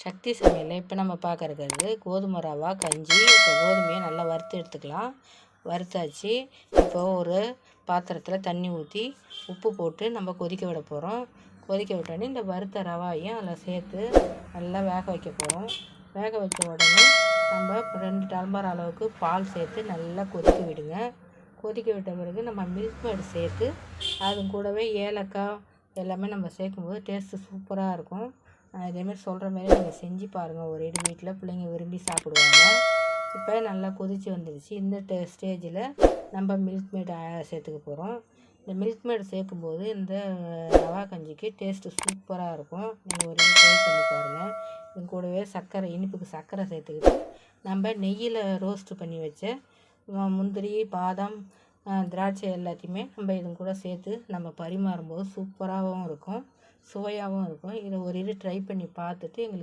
சக்தி சமையலில் இப்போ நம்ம பார்க்கறது கோதுமை ரவா கஞ்சி. இப்போ கோதுமையை நல்லா வறுத்து எடுத்துக்கலாம். வறுத்தாச்சு. இப்போ ஒரு பாத்திரத்தில் தண்ணி ஊற்றி உப்பு போட்டு நம்ம கொதிக்க விட போகிறோம். கொதிக்க விட்டோடனே இந்த வறுத்த ரவாயையும் அதில் சேர்த்து நல்லா வேக வைக்க போகிறோம். வேக வச்ச உடனே நம்ம 2 டம்ளர் அளவுக்கு பால் சேர்த்து நல்லா கொதிக்க விடுங்க. கொதிக்க விட்ட பிறகு நம்ம மில்க் மேட் சேர்த்து அது கூடவே ஏலக்காய் எல்லாமே நம்ம சேர்க்கும்போது டேஸ்ட்டு சூப்பராக இருக்கும். இதேமாரி சொல்கிற மாரி நீங்கள் செஞ்சு பாருங்கள். ஒரு வீட்டில் பிள்ளைங்க விரும்பி சாப்பிடுவாங்க. இப்போ நல்லா கொதித்து வந்துடுச்சு. இந்த ஸ்டேஜில் நம்ம மில்க் மேட் சேர்த்துக்க போகிறோம். இந்த மில்க் மேட் சேர்க்கும்போது இந்த ரவா கஞ்சிக்கு டேஸ்ட்டு சூப்பராக இருக்கும். நீங்கள் ஒரு ட்ரை பண்ணி பாருங்கள். இது கூடவே சர்க்கரை, இனிப்புக்கு சர்க்கரை சேர்த்துக்கிட்டு நம்ம நெய்யில் ரோஸ்ட்டு பண்ணி வச்ச முந்திரி, பாதாம், திராட்சை எல்லாத்தையுமே நம்ம இது கூட சேர்த்து நம்ம பரிமாறும்போது சூப்பராகவும் இருக்கும், சுவையாகவும் இருக்கும். இதை ஒரு ட்ரை பண்ணி பார்த்துட்டு எங்களுக்கு